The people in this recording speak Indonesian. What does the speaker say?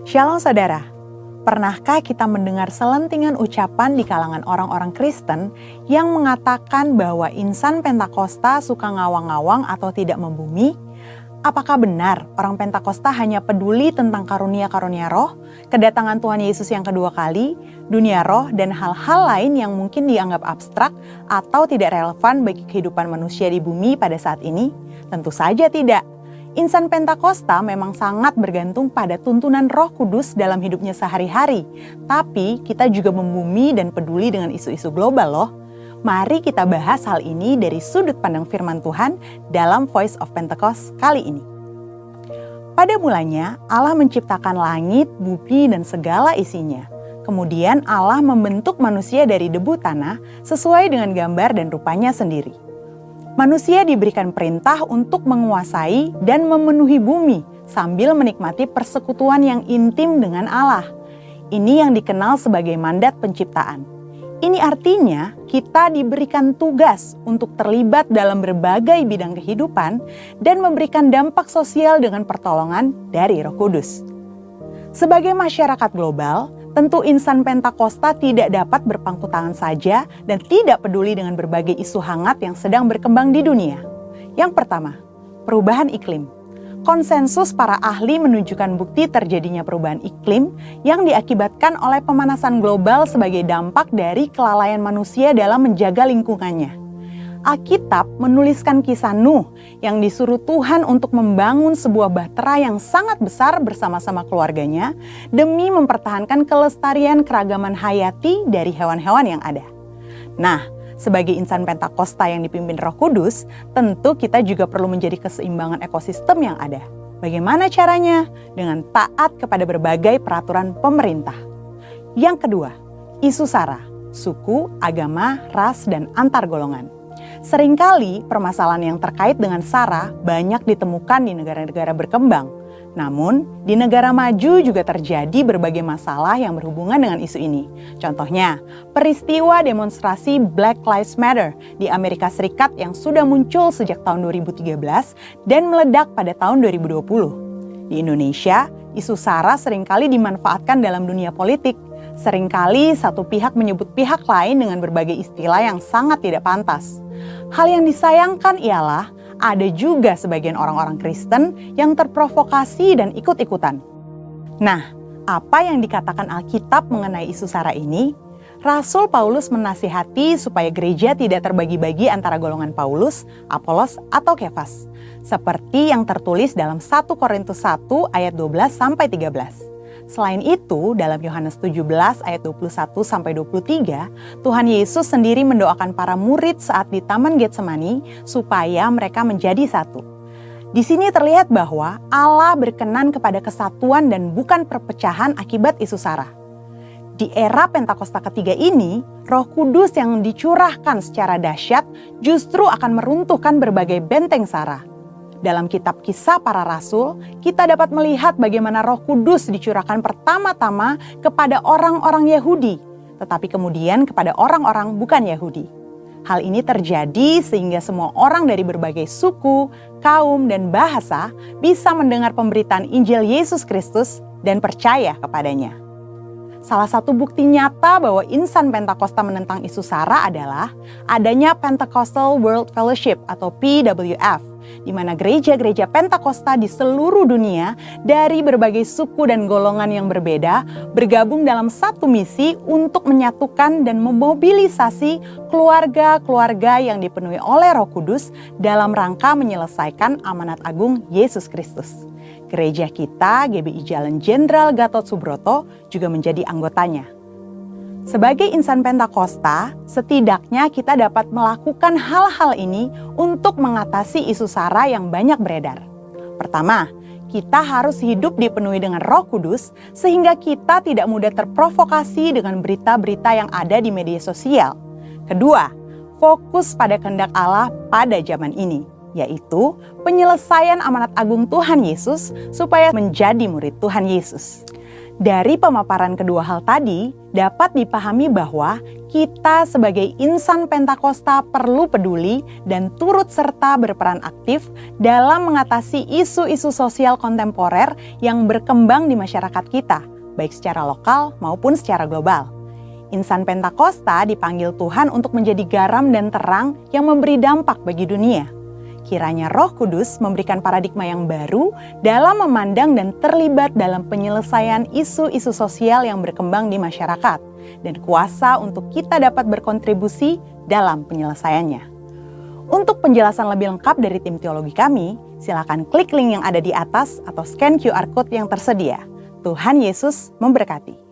Shalom saudara, pernahkah kita mendengar selentingan ucapan di kalangan orang-orang Kristen yang mengatakan bahwa insan Pentakosta suka ngawang-ngawang atau tidak membumi? Apakah benar orang Pentakosta hanya peduli tentang karunia-karunia roh, kedatangan Tuhan Yesus yang kedua kali, dunia roh, dan hal-hal lain yang mungkin dianggap abstrak atau tidak relevan bagi kehidupan manusia di bumi pada saat ini? Tentu saja tidak. Insan Pentakosta memang sangat bergantung pada tuntunan Roh Kudus dalam hidupnya sehari-hari. Tapi kita juga membumi dan peduli dengan isu-isu global loh. Mari kita bahas hal ini dari sudut pandang firman Tuhan dalam Voice of Pentecost kali ini. Pada mulanya Allah menciptakan langit, bumi, dan segala isinya. Kemudian Allah membentuk manusia dari debu tanah sesuai dengan gambar dan rupanya sendiri. Manusia diberikan perintah untuk menguasai dan memenuhi bumi sambil menikmati persekutuan yang intim dengan Allah. Ini yang dikenal sebagai mandat penciptaan. Ini artinya kita diberikan tugas untuk terlibat dalam berbagai bidang kehidupan dan memberikan dampak sosial dengan pertolongan dari Roh Kudus. Sebagai masyarakat global, tentu insan Pentakosta tidak dapat berpangku tangan saja dan tidak peduli dengan berbagai isu hangat yang sedang berkembang di dunia. Yang pertama, perubahan iklim. Konsensus para ahli menunjukkan bukti terjadinya perubahan iklim yang diakibatkan oleh pemanasan global sebagai dampak dari kelalaian manusia dalam menjaga lingkungannya. Alkitab menuliskan kisah Nuh yang disuruh Tuhan untuk membangun sebuah bahtera yang sangat besar bersama-sama keluarganya demi mempertahankan kelestarian keragaman hayati dari hewan-hewan yang ada. Nah, sebagai insan Pentakosta yang dipimpin Roh Kudus, tentu kita juga perlu menjadi keseimbangan ekosistem yang ada. Bagaimana caranya? Dengan taat kepada berbagai peraturan pemerintah. Yang kedua, isu SARA, suku, agama, ras, dan antar golongan. Seringkali permasalahan yang terkait dengan SARA banyak ditemukan di negara-negara berkembang. Namun, di negara maju juga terjadi berbagai masalah yang berhubungan dengan isu ini. Contohnya, peristiwa demonstrasi Black Lives Matter di Amerika Serikat yang sudah muncul sejak tahun 2013 dan meledak pada tahun 2020. Di Indonesia, isu SARA seringkali dimanfaatkan dalam dunia politik. Seringkali satu pihak menyebut pihak lain dengan berbagai istilah yang sangat tidak pantas. Hal yang disayangkan ialah ada juga sebagian orang-orang Kristen yang terprovokasi dan ikut-ikutan. Nah, apa yang dikatakan Alkitab mengenai isu SARA ini? Rasul Paulus menasihati supaya gereja tidak terbagi-bagi antara golongan Paulus, Apolos, atau Kefas. Seperti yang tertulis dalam 1 Korintus 1 ayat 12-13. Selain itu, dalam Yohanes 17 ayat 21-23, Tuhan Yesus sendiri mendoakan para murid saat di Taman Getsemani supaya mereka menjadi satu. Di sini terlihat bahwa Allah berkenan kepada kesatuan dan bukan perpecahan akibat isu SARA. Di era Pentakosta ketiga ini, Roh Kudus yang dicurahkan secara dahsyat justru akan meruntuhkan berbagai benteng SARA. Dalam kitab Kisah Para Rasul, kita dapat melihat bagaimana Roh Kudus dicurahkan pertama-tama kepada orang-orang Yahudi, tetapi kemudian kepada orang-orang bukan Yahudi. Hal ini terjadi sehingga semua orang dari berbagai suku, kaum, dan bahasa bisa mendengar pemberitaan Injil Yesus Kristus dan percaya kepadanya. Salah satu bukti nyata bahwa insan Pentakosta menentang isu SARA adalah adanya Pentecostal World Fellowship atau PWF, di mana gereja-gereja Pentakosta di seluruh dunia dari berbagai suku dan golongan yang berbeda bergabung dalam satu misi untuk menyatukan dan memobilisasi keluarga-keluarga yang dipenuhi oleh Roh Kudus dalam rangka menyelesaikan amanat agung Yesus Kristus. Gereja kita, GBI Jalan Jenderal Gatot Subroto, juga menjadi anggotanya. Sebagai insan Pentakosta, setidaknya kita dapat melakukan hal-hal ini untuk mengatasi isu SARA yang banyak beredar. Pertama, kita harus hidup dipenuhi dengan Roh Kudus sehingga kita tidak mudah terprovokasi dengan berita-berita yang ada di media sosial. Kedua, fokus pada kehendak Allah pada zaman ini, yaitu penyelesaian amanat agung Tuhan Yesus supaya menjadi murid Tuhan Yesus. Dari pemaparan kedua hal tadi, dapat dipahami bahwa kita sebagai insan Pentakosta perlu peduli dan turut serta berperan aktif dalam mengatasi isu-isu sosial kontemporer yang berkembang di masyarakat kita, baik secara lokal maupun secara global. Insan Pentakosta dipanggil Tuhan untuk menjadi garam dan terang yang memberi dampak bagi dunia. Kiranya Roh Kudus memberikan paradigma yang baru dalam memandang dan terlibat dalam penyelesaian isu-isu sosial yang berkembang di masyarakat, dan kuasa untuk kita dapat berkontribusi dalam penyelesaiannya. Untuk penjelasan lebih lengkap dari tim teologi kami, silakan klik link yang ada di atas atau scan QR Code yang tersedia. Tuhan Yesus memberkati.